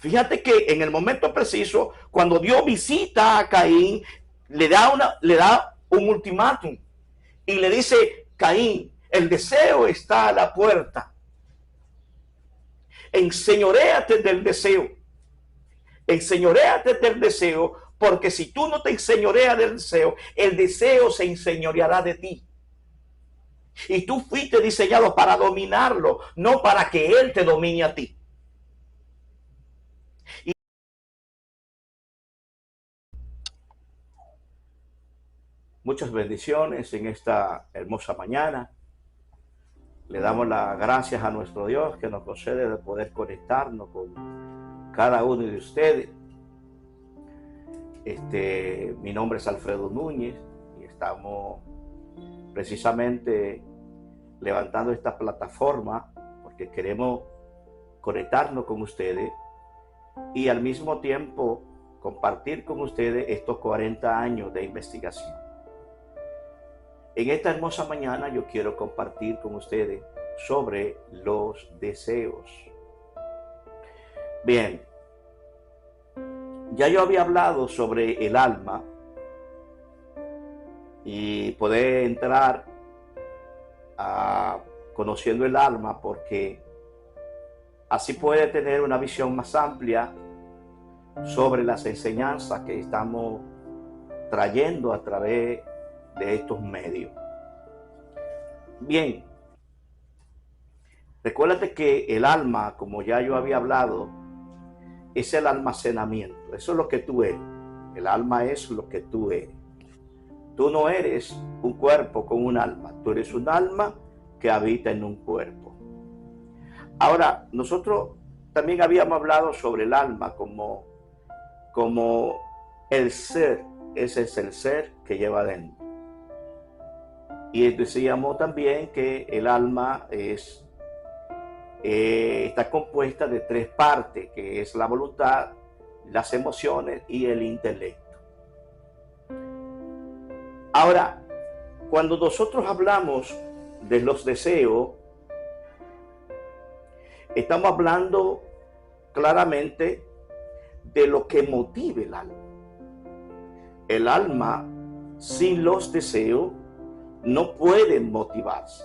Fíjate que en el momento preciso, cuando Dios visita a Caín, le da un ultimátum y le dice: Caín, el deseo está a la puerta. Enseñoréate del deseo. Enseñoréate del deseo, porque si tú no te enseñoreas del deseo, el deseo se enseñoreará de ti. Y tú fuiste diseñado para dominarlo, no para que él te domine a ti. Y muchas bendiciones en esta hermosa mañana. Le damos las gracias a nuestro Dios que nos concede de poder conectarnos con cada uno de ustedes. Mi nombre es Alfredo Núñez y estamos precisamente levantando esta plataforma porque queremos conectarnos con ustedes y al mismo tiempo compartir con ustedes estos 40 años de investigación. En esta hermosa mañana yo quiero compartir con ustedes sobre los deseos. Bien, ya yo había hablado sobre el alma y poder entrar a conociendo el alma, porque así puede tener una visión más amplia sobre las enseñanzas que estamos trayendo a través de estos medios. Bien, recuérdate que el alma, como ya yo había hablado, es el almacenamiento. Eso es lo que tú eres. El alma es lo que tú eres. Tú no eres un cuerpo con un alma. Tú eres un alma que habita en un cuerpo. Ahora, nosotros también habíamos hablado sobre el alma como el ser. Ese es el ser que lleva adentro. Y decíamos también que el alma está compuesta de 3 partes, que es la voluntad, las emociones y el intelecto. Ahora, cuando nosotros hablamos de los deseos, estamos hablando claramente de lo que motiva el alma. El alma, sin los deseos, no puede motivarse.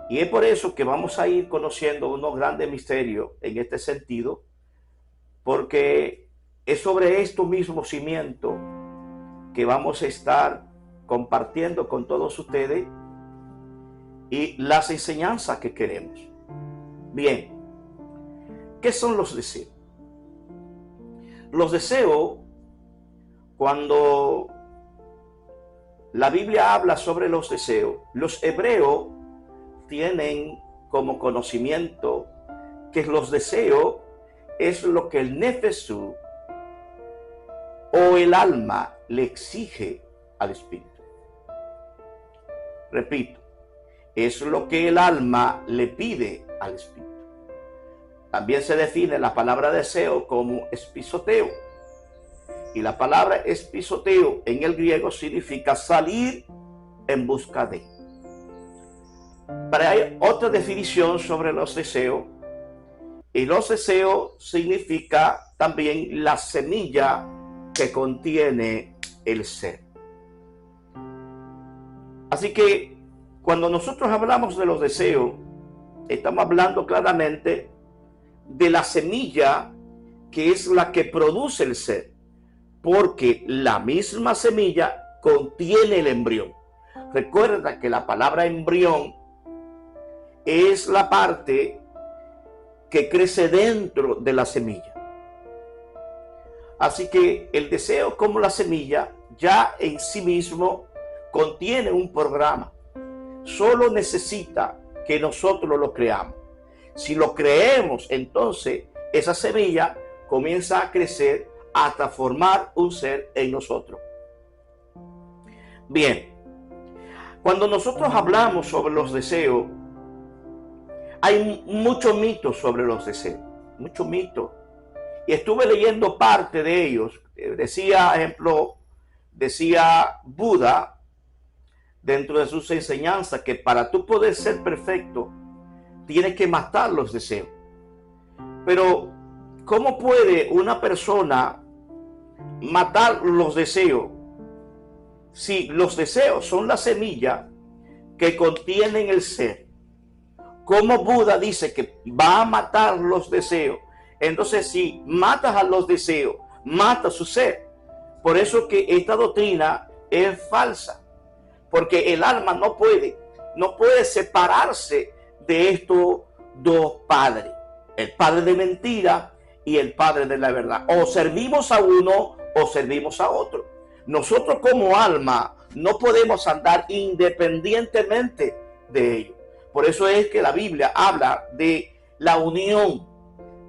Y es por eso que vamos a ir conociendo unos grandes misterios en este sentido, porque es sobre estos mismos cimientos que vamos a estar compartiendo con todos ustedes y las enseñanzas que queremos. Bien, ¿qué son los deseos? Los deseos, cuando la Biblia habla sobre los deseos, los hebreos tienen como conocimiento que los deseos es lo que el nefesu o el alma le exige al espíritu. Repito, es lo que el alma le pide al espíritu. También se define la palabra deseo como episoteo. Y la palabra episoteo en el griego significa salir en busca de. Pero hay otra definición sobre los deseos. Y los deseos significa también la semilla que contiene el ser. Así que cuando nosotros hablamos de los deseos, estamos hablando claramente de la semilla que es la que produce el ser, porque la misma semilla contiene el embrión. Recuerda que la palabra embrión es la parte que crece dentro de la semilla. Así que el deseo, como la semilla, ya en sí mismo contiene un programa. Solo necesita que nosotros lo creamos. Si lo creemos, entonces esa semilla comienza a crecer hasta formar un ser en nosotros. Bien, cuando nosotros hablamos sobre los deseos, hay muchos mitos sobre los deseos, muchos mitos. Y estuve leyendo parte de ellos. Decía Buda, dentro de sus enseñanzas, que para tú poder ser perfecto, tienes que matar los deseos. Pero ¿cómo puede una persona matar los deseos? Si los deseos son la semilla que contienen el ser, ¿cómo Buda dice que va a matar los deseos? Entonces, si matas a los deseos, mata su ser. Por eso que esta doctrina es falsa, porque el alma no puede separarse de estos dos padres, el padre de mentira y el padre de la verdad. O servimos a uno o servimos a otro. Nosotros como alma no podemos andar independientemente de ellos. Por eso es que la Biblia habla de la unión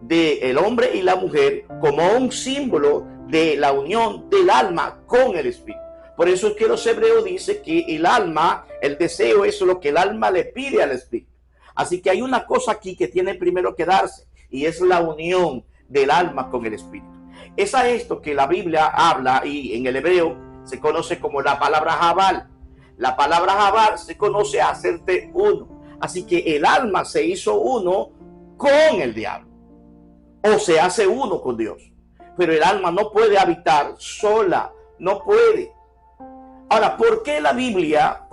del hombre y la mujer como un símbolo de la unión del alma con el espíritu. Por eso es que los hebreos dicen que el alma, el deseo, es lo que el alma le pide al espíritu. Así que hay una cosa aquí que tiene primero que darse, y es la unión del alma con el espíritu. Es a esto que la Biblia habla, y en el hebreo se conoce como la palabra Jabal. La palabra Jabal se conoce a hacerte uno. Así que el alma se hizo uno con el diablo, o se hace uno con Dios. Pero el alma no puede habitar sola, no puede. Ahora, ¿por qué la Biblia,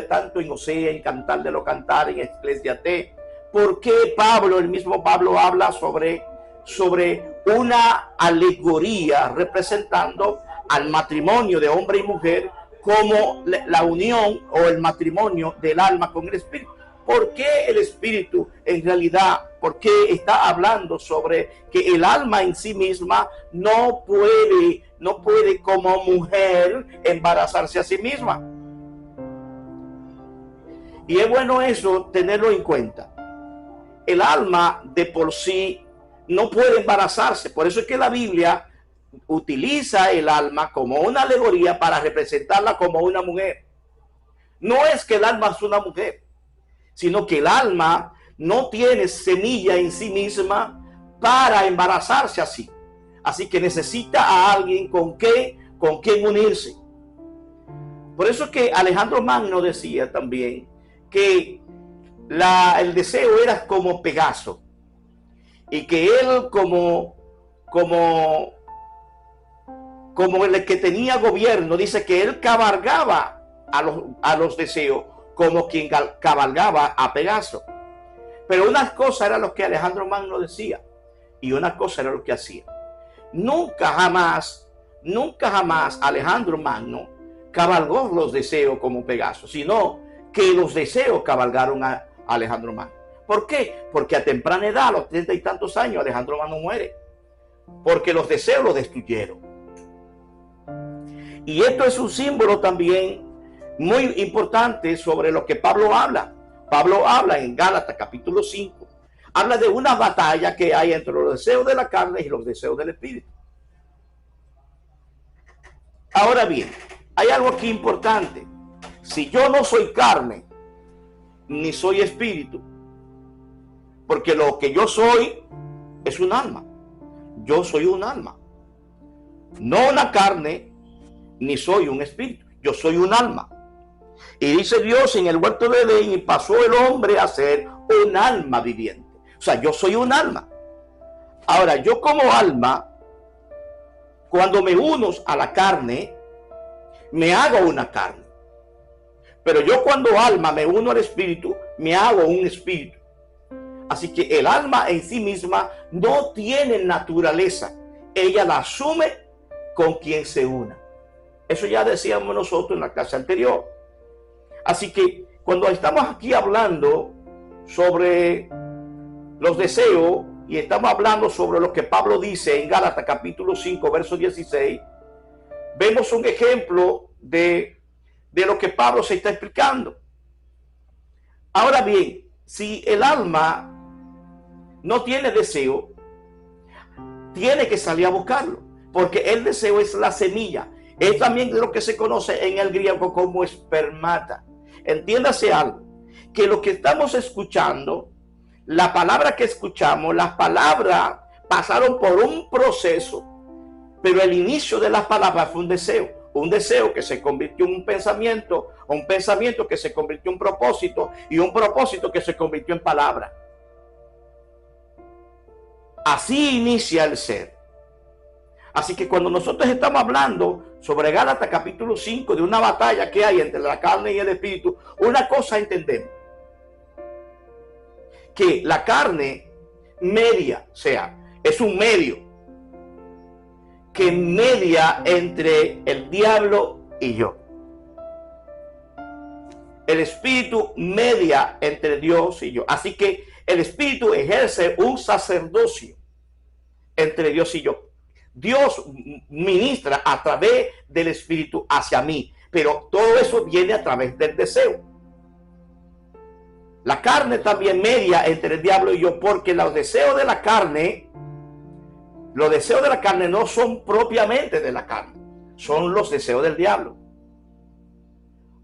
tanto en Osea, en Cantar de los Cantares, en Eclesiastés, por qué Pablo, el mismo Pablo, habla sobre una alegoría representando al matrimonio de hombre y mujer como la unión o el matrimonio del alma con el espíritu? ¿Por qué el espíritu en realidad, por qué está hablando sobre que el alma en sí misma no puede como mujer embarazarse a sí misma? Y es bueno eso tenerlo en cuenta. El alma de por sí no puede embarazarse. Por eso es que la Biblia utiliza el alma como una alegoría para representarla como una mujer. No es que el alma es una mujer, sino que el alma no tiene semilla en sí misma para embarazarse así. Así que necesita a alguien con quien unirse. Por eso es que Alejandro Magno decía también que el deseo era como Pegaso, y que él como el que tenía gobierno, dice que él cabalgaba a los deseos como quien cabalgaba a Pegaso. Pero una cosa era lo que Alejandro Magno decía y una cosa era lo que hacía. Nunca jamás Alejandro Magno cabalgó los deseos como Pegaso, sino que los deseos cabalgaron a Alejandro Magno. ¿Por qué? Porque a temprana edad, a los 30 y tantos años, Alejandro Magno muere, porque los deseos lo destruyeron. Y esto es un símbolo también muy importante sobre lo que Pablo habla. Pablo habla en Gálatas capítulo 5, habla de una batalla que hay entre los deseos de la carne y los deseos del espíritu. Ahora bien, hay algo aquí importante. Si yo no soy carne, ni soy espíritu, porque lo que yo soy es un alma. Yo soy un alma, no una carne, ni soy un espíritu. Yo soy un alma. Y dice Dios en el huerto de Edén, y pasó el hombre a ser un alma viviente. O sea, yo soy un alma. Ahora, yo como alma, cuando me uno a la carne, me hago una carne. Pero yo cuando alma me uno al espíritu, me hago un espíritu. Así que el alma en sí misma no tiene naturaleza. Ella la asume con quien se una. Eso ya decíamos nosotros en la clase anterior. Así que cuando estamos aquí hablando sobre los deseos y estamos hablando sobre lo que Pablo dice en Gálatas capítulo 5, verso 16, vemos un ejemplo de lo que Pablo se está explicando. Ahora bien, si el alma no tiene deseo, tiene que salir a buscarlo, porque el deseo es la semilla. Es también lo que se conoce en el griego como espermata. Entiéndase algo, que lo que estamos escuchando, la palabra que escuchamos, las palabras pasaron por un proceso, pero el inicio de las palabras fue un deseo que se convirtió en un pensamiento que se convirtió en propósito, y un propósito que se convirtió en palabra. Así inicia el ser. Así que cuando nosotros estamos hablando sobre Gálatas capítulo 5, de una batalla que hay entre la carne y el espíritu, una cosa entendemos: que la carne media, o sea, es un medio que media entre el diablo y yo. El espíritu media entre Dios y yo. Así que el espíritu ejerce un sacerdocio entre Dios y yo. Dios ministra a través del espíritu hacia mí, pero todo eso viene a través del deseo. La carne también media entre el diablo y yo, porque los deseos de la carne no son propiamente de la carne, son los deseos del diablo.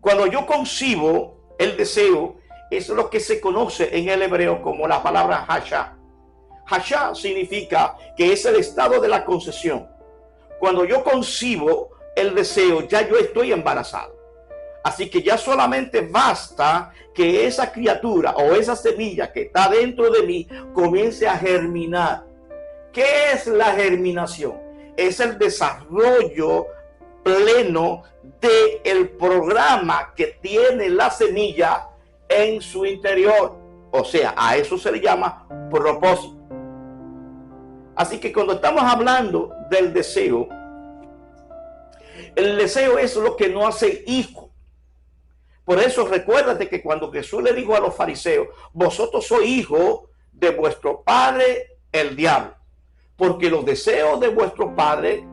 Cuando yo concibo el deseo, es lo que se conoce en el hebreo como la palabra hasha. Hasha significa que es el estado de la concepción. Cuando yo concibo el deseo, ya yo estoy embarazado. Así que ya solamente basta que esa criatura o esa semilla que está dentro de mí comience a germinar. ¿Qué es la germinación? Es el desarrollo pleno del programa que tiene la semilla en su interior. O sea, a eso se le llama propósito. Así que cuando estamos hablando del deseo, el deseo es lo que nos hace hijo. Por eso recuérdate que cuando Jesús le dijo a los fariseos: vosotros sois hijos de vuestro padre el diablo, porque los deseos de vuestro padre,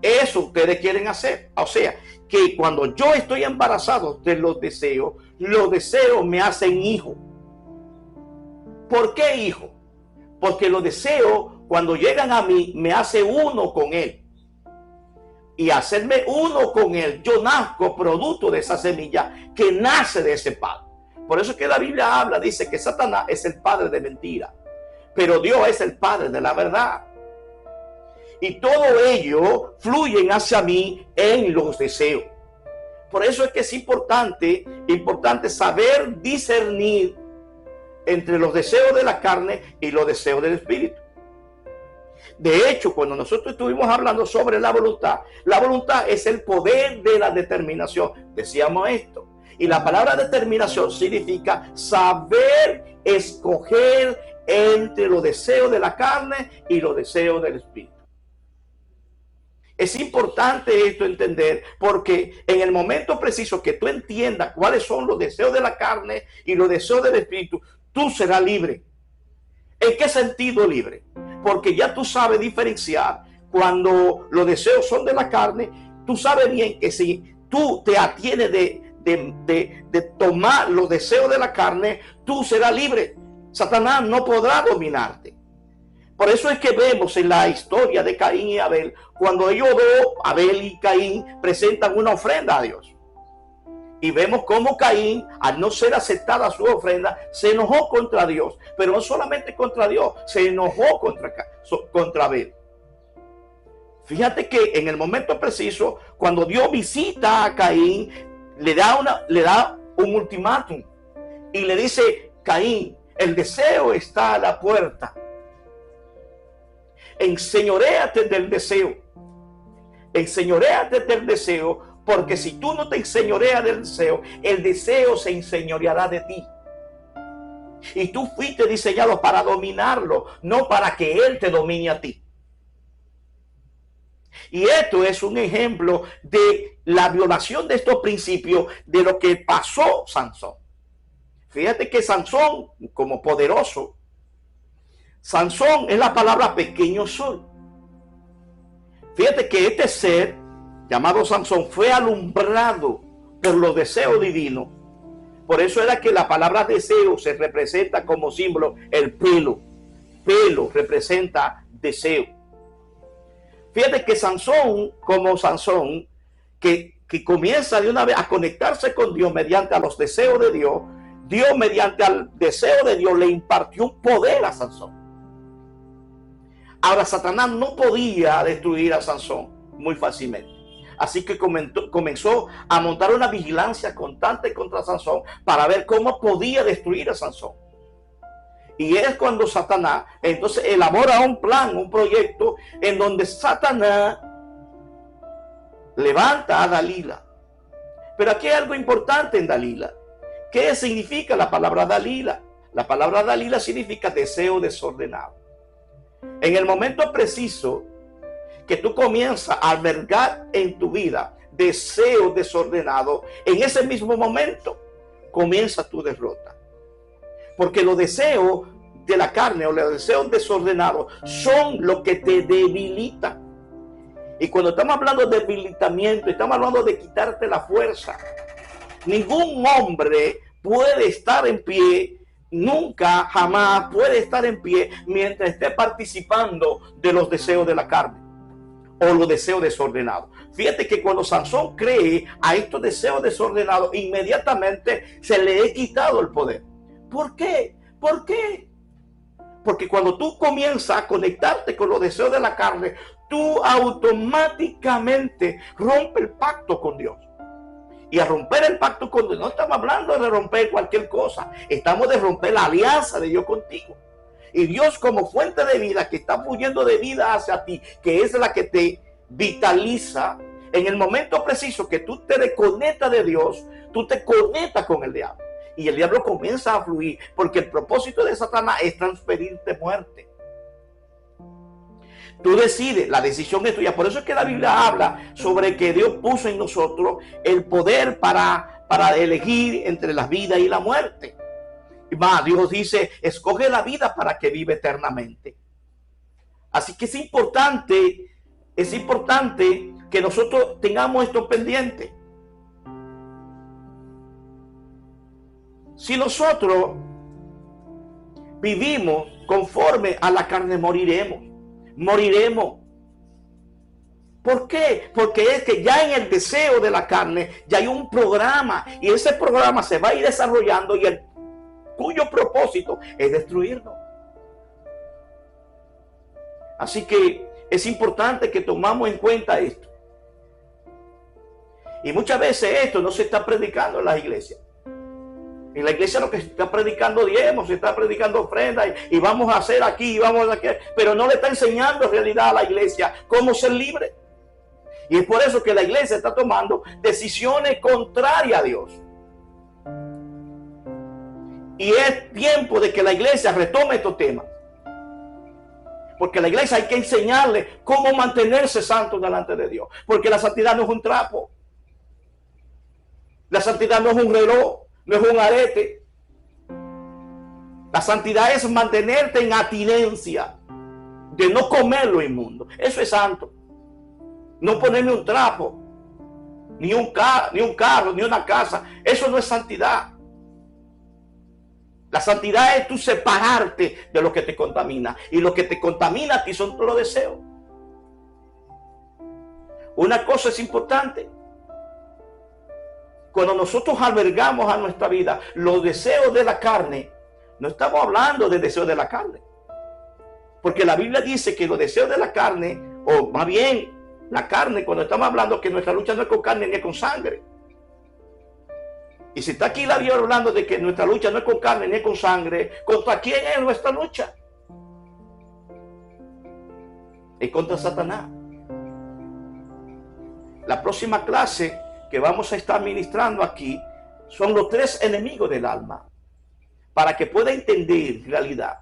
eso ustedes quieren hacer. O sea, que cuando yo estoy embarazado de los deseos me hacen hijo. ¿Por qué hijo? Porque los deseos, cuando llegan a mí, me hace uno con él. Y hacerme uno con él, yo nazco producto de esa semilla que nace de ese padre. Por eso es que la Biblia habla, dice que Satanás es el padre de mentira, pero Dios es el padre de la verdad. Y todo ello fluyen hacia mí en los deseos. Por eso es que es importante saber discernir entre los deseos de la carne y los deseos del espíritu. De hecho, cuando nosotros estuvimos hablando sobre la voluntad es el poder de la determinación. Decíamos esto. Y la palabra determinación significa saber escoger entre los deseos de la carne y los deseos del espíritu. Es importante esto entender, porque en el momento preciso que tú entiendas cuáles son los deseos de la carne y los deseos del espíritu, tú serás libre. ¿En qué sentido libre? Porque ya tú sabes diferenciar cuando los deseos son de la carne. Tú sabes bien que si tú te atienes de tomar los deseos de la carne, tú serás libre. Satanás no podrá dominarte. Por eso es que vemos en la historia de Caín y Abel, cuando ellos dos, Abel y Caín, presentan una ofrenda a Dios. Y vemos cómo Caín, al no ser aceptada su ofrenda, se enojó contra Dios. Pero no solamente contra Dios, se enojó contra Abel. Fíjate que en el momento preciso, cuando Dios visita a Caín, le da un ultimátum. Y le dice: Caín, el deseo está a la puerta. Enseñoréate del deseo. Enseñoréate del deseo. Porque si tú no te enseñoreas del deseo, el deseo se enseñoreará de ti. Y tú fuiste diseñado para dominarlo, no para que él te domine a ti. Y esto es un ejemplo de la violación de estos principios, de lo que pasó Sansón. Fíjate que Sansón, como poderoso, Sansón es la palabra pequeño sol. Fíjate que este ser llamado Sansón fue alumbrado por los deseos divinos. Por eso era que la palabra deseo se representa como símbolo el pelo. Pelo representa deseo. Fíjate que Sansón, como Sansón, que comienza de una vez a conectarse con Dios mediante a los deseos de Dios, Dios mediante al deseo de Dios le impartió un poder a Sansón. Ahora Satanás no podía destruir a Sansón muy fácilmente. Así que comenzó a montar una vigilancia constante contra Sansón para ver cómo podía destruir a Sansón. Y es cuando Satanás entonces elabora un plan, un proyecto en donde Satanás levanta a Dalila. Pero aquí hay algo importante en Dalila. ¿Qué significa la palabra Dalila? La palabra Dalila significa deseo desordenado. En el momento preciso que tú comienzas a albergar en tu vida deseo desordenado, en ese mismo momento comienza tu derrota. Porque los deseos de la carne o los deseos desordenados son lo que te debilitan. Y cuando estamos hablando de debilitamiento, estamos hablando de quitarte la fuerza. Ningún hombre puede estar en pie, nunca, jamás puede estar en pie mientras esté participando de los deseos de la carne o los deseos desordenados. Fíjate que cuando Sansón cree a estos deseos desordenados, inmediatamente se le ha quitado el poder. ¿Por qué? ¿Por qué? Porque cuando tú comienzas a conectarte con los deseos de la carne, tú automáticamente rompes el pacto con Dios. Y a romper el pacto con Dios, no estamos hablando de romper cualquier cosa, estamos de romper la alianza de Dios contigo. Y Dios, como fuente de vida, que está fluyendo de vida hacia ti, que es la que te vitaliza, en el momento preciso que tú te desconectas de Dios, tú te conectas con el diablo. Y el diablo comienza a fluir, porque el propósito de Satanás es transferirte muerte. Tú decides, la decisión es tuya. Por eso es que la Biblia habla sobre que Dios puso en nosotros el poder para elegir entre la vida y la muerte. Y más, Dios dice, escoge la vida para que vive eternamente. Así que es importante que nosotros tengamos esto pendiente. Si nosotros vivimos conforme a la carne, moriremos. ¿Por qué? Porque es que ya en el deseo de la carne ya hay un programa, y ese programa se va a ir desarrollando, y el cuyo propósito es destruirnos. Así que es importante que tomamos en cuenta esto. Y muchas veces esto no se está predicando en las iglesias. En la iglesia lo que se está predicando diezmos, se está predicando ofrendas y vamos a hacer aquí, vamos a hacer, pero no le está enseñando en realidad a la iglesia cómo ser libre. Y es por eso que la iglesia está tomando decisiones contrarias a Dios. Y es tiempo de que la iglesia retome estos temas. Porque la iglesia hay que enseñarle cómo mantenerse santo delante de Dios. Porque la santidad no es un trapo. La santidad no es un reloj. No es un arete. La santidad es mantenerte en abstinencia de no comer lo inmundo. Eso es santo. No ponerme un trapo, ni un carro, ni una casa. Eso no es santidad. La santidad es tú separarte de lo que te contamina. Y lo que te contamina a ti son los deseos. Una cosa es importante. Cuando nosotros albergamos a nuestra vida los deseos de la carne, no estamos hablando de deseos de la carne. Porque la Biblia dice que los deseos de la carne, o más bien la carne, cuando estamos hablando que nuestra lucha no es con carne ni es con sangre. Y si está aquí la Biblia hablando de que nuestra lucha no es con carne ni es con sangre, ¿contra quién es nuestra lucha? Es contra Satanás. La próxima clase que vamos a estar ministrando aquí son los 3 enemigos del alma, para que pueda entender realidad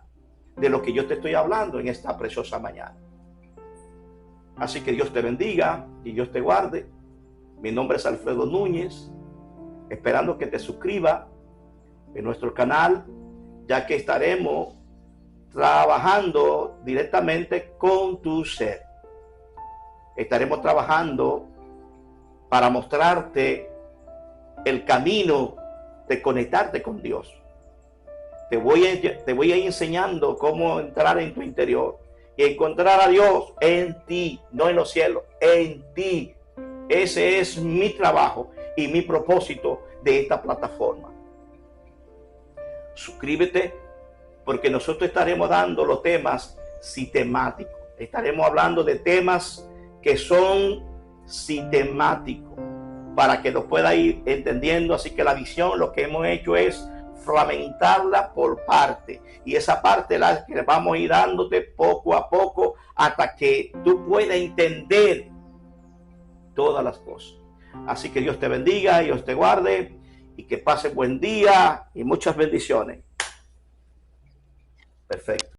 de lo que yo te estoy hablando en esta preciosa mañana. Así que Dios te bendiga y Dios te guarde. Mi nombre es Alfredo Núñez, esperando que te suscribas en nuestro canal, ya que estaremos trabajando directamente con tu ser. Estaremos trabajando para mostrarte el camino de conectarte con Dios. Te voy a ir enseñando cómo entrar en tu interior y encontrar a Dios en ti, no en los cielos, en ti. Ese es mi trabajo y mi propósito de esta plataforma. Suscríbete, porque nosotros estaremos dando los temas sistemáticos. Estaremos hablando de temas que son sistemático para que lo pueda ir entendiendo. Así que la visión, lo que hemos hecho es fragmentarla por parte. Y esa parte la que vamos a ir dándote poco a poco hasta que tú puedas entender todas las cosas. Así que Dios te bendiga, Dios te guarde y que pase buen día y muchas bendiciones. Perfecto.